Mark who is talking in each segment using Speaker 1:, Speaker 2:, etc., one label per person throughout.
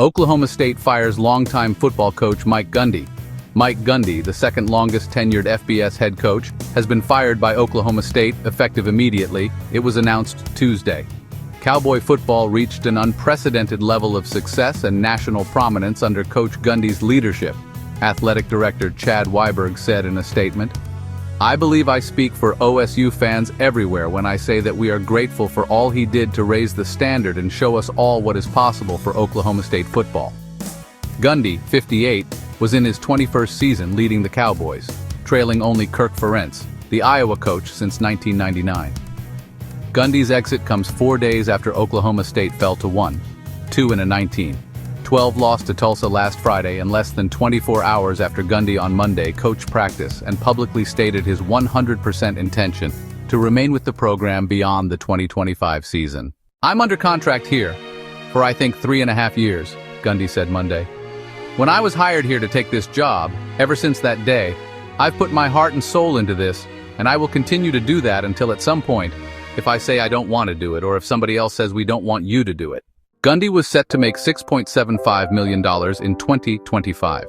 Speaker 1: Oklahoma State fires longtime football coach Mike Gundy. Mike Gundy, the second longest tenured FBS head coach, has been fired by Oklahoma State, effective immediately. It was announced Tuesday. Cowboy football reached an unprecedented level of success and national prominence under Coach Gundy's leadership, Athletic Director Chad Weiberg said in a statement. "I believe I speak for OSU fans everywhere when I say that we are grateful for all he did to raise the standard and show us all what is possible for Oklahoma State football." Gundy, 58, was in his 21st season leading the Cowboys, trailing only Kirk Ferentz, the Iowa coach since 1999. Gundy's exit comes 4 days after Oklahoma State fell to 1-2 loss to Tulsa last Friday, and less than 24 hours after Gundy on Monday coached practice and publicly stated his 100% intention to remain with the program beyond the 2025 season. "I'm under contract here for I think 3.5 years, Gundy said Monday. "When I was hired here to take this job, ever since that day, I've put my heart and soul into this, and I will continue to do that until at some point, if I say I don't want to do it or if somebody else says we don't want you to do it." Gundy was set to make $6.75 million in 2025.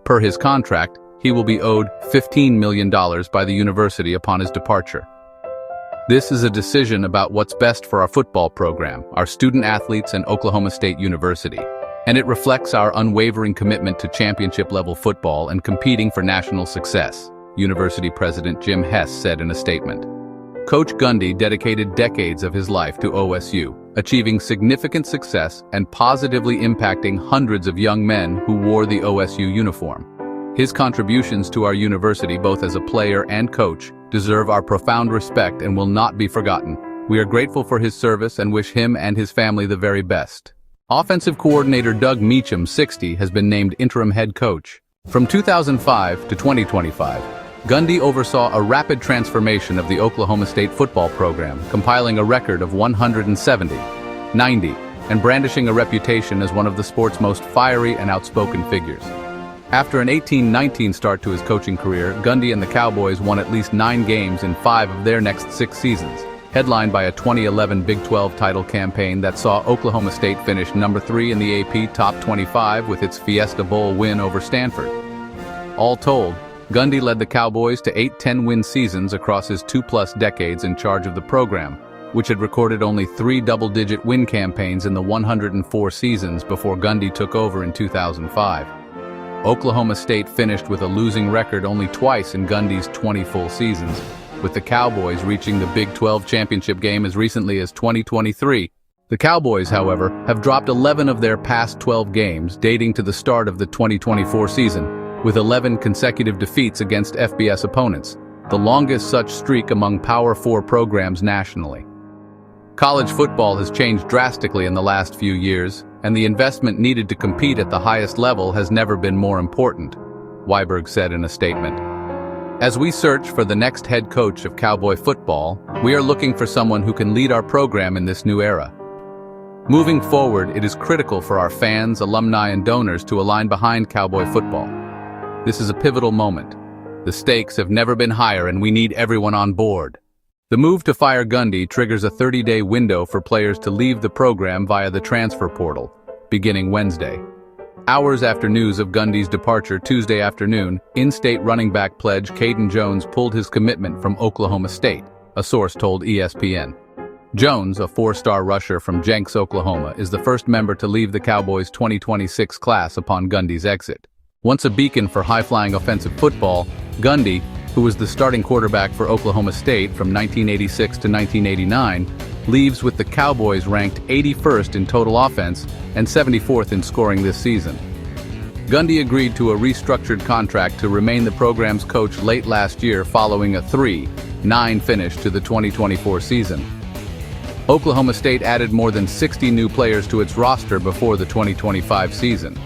Speaker 1: Per his contract, he will be owed $15 million by the university upon his departure. This is a decision about what's best for our football program, our student athletes, and Oklahoma State University. And it reflects our unwavering commitment to championship-level football and competing for national success, University President Jim Hess said in a statement. Coach Gundy dedicated decades of his life to OSU, achieving significant success and positively impacting hundreds of young men who wore the OSU uniform. His contributions to our university, both as a player and coach, deserve our profound respect and will not be forgotten. We are grateful for his service and wish him and his family the very best. Offensive coordinator Doug Meacham, 60, has been named interim head coach. From 2005 to 2025, Gundy oversaw a rapid transformation of the Oklahoma State football program, compiling a record of 170-90, and brandishing a reputation as one of the sport's most fiery and outspoken figures. After an 18-19 start to his coaching career, Gundy and the Cowboys won at least 9 games in 5 of their next 6 seasons, headlined by a 2011 Big 12 title campaign that saw Oklahoma State finish number 3 in the AP Top 25 with its Fiesta Bowl win over Stanford. All told, Gundy led the Cowboys to 8 10-win seasons across his 2+ decades in charge of the program, which had recorded only 3 double-digit win campaigns in the 104 seasons before Gundy took over in 2005. Oklahoma State finished with a losing record only twice in Gundy's 20 full seasons, with the Cowboys reaching the Big 12 championship game as recently as 2023. The Cowboys, however, have dropped 11 of their past 12 games dating to the start of the 2024 season, with 11 consecutive defeats against FBS opponents, the longest such streak among Power 4 programs nationally. College football has changed drastically in the last few years, and the investment needed to compete at the highest level has never been more important, Weiberg said in a statement. "As we search for the next head coach of Cowboy football, we are looking for someone who can lead our program in this new era. Moving forward, it is critical for our fans, alumni, and donors to align behind Cowboy football. This is a pivotal moment. The stakes have never been higher and we need everyone on board." The move to fire Gundy triggers a 30-day window for players to leave the program via the transfer portal, beginning Wednesday. Hours after news of Gundy's departure Tuesday afternoon, in-state running back pledge Caden Jones pulled his commitment from Oklahoma State, a source told ESPN. Jones, a 4-star rusher from Jenks, Oklahoma, is the first member to leave the Cowboys' 2026 class upon Gundy's exit. Once a beacon for high-flying offensive football, Gundy, who was the starting quarterback for Oklahoma State from 1986 to 1989, leaves with the Cowboys ranked 81st in total offense and 74th in scoring this season. Gundy agreed to a restructured contract to remain the program's coach late last year following a 3-9 finish to the 2024 season. Oklahoma State added more than 60 new players to its roster before the 2025 season.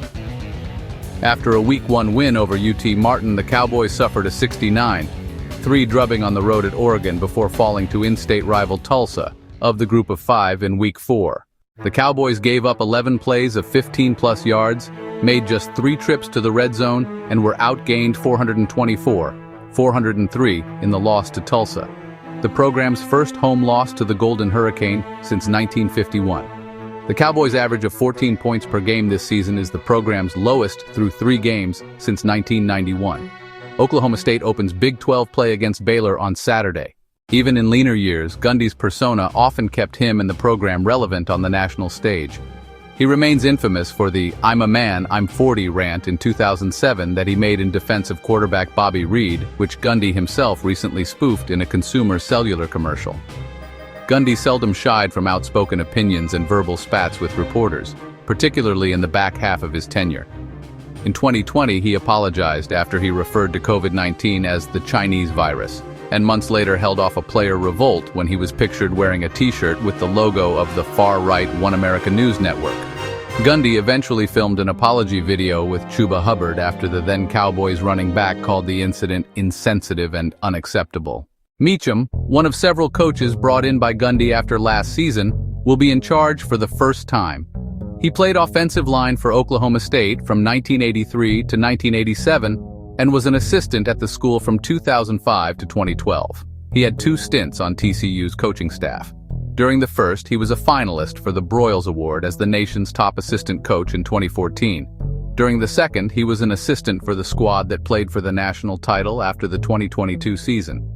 Speaker 1: After a Week 1 win over UT Martin, the Cowboys suffered a 69-3 drubbing on the road at Oregon before falling to in-state rival Tulsa, of the group of 5 in Week 4. The Cowboys gave up 11 plays of 15-plus yards, made just 3 trips to the red zone, and were outgained 424-403 in the loss to Tulsa, the program's first home loss to the Golden Hurricane since 1951. The Cowboys' average of 14 points per game this season is the program's lowest through 3 games since 1991. Oklahoma State opens Big 12 play against Baylor on Saturday. Even in leaner years, Gundy's persona often kept him and the program relevant on the national stage. He remains infamous for the "I'm a man, I'm 40" rant in 2007 that he made in defense of quarterback Bobby Reed, which Gundy himself recently spoofed in a consumer cellular commercial. Gundy seldom shied from outspoken opinions and verbal spats with reporters, particularly in the back half of his tenure. In 2020, he apologized after he referred to COVID-19 as the Chinese virus, and months later held off a player revolt when he was pictured wearing a t-shirt with the logo of the far-right One America News Network. Gundy eventually filmed an apology video with Chuba Hubbard after the then Cowboys running back called the incident insensitive and unacceptable. Meacham, one of several coaches brought in by Gundy after last season, will be in charge for the first time. He played offensive line for Oklahoma State from 1983 to 1987 and was an assistant at the school from 2005 to 2012. He had 2 stints on TCU's coaching staff. During the first, he was a finalist for the Broyles Award as the nation's top assistant coach in 2014. During the second, he was an assistant for the squad that played for the national title after the 2022 season.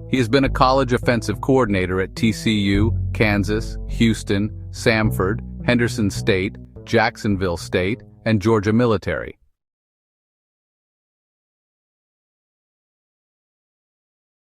Speaker 1: He has been a college offensive coordinator at TCU, Kansas, Houston, Samford, Henderson State, Jacksonville State, and Georgia Military.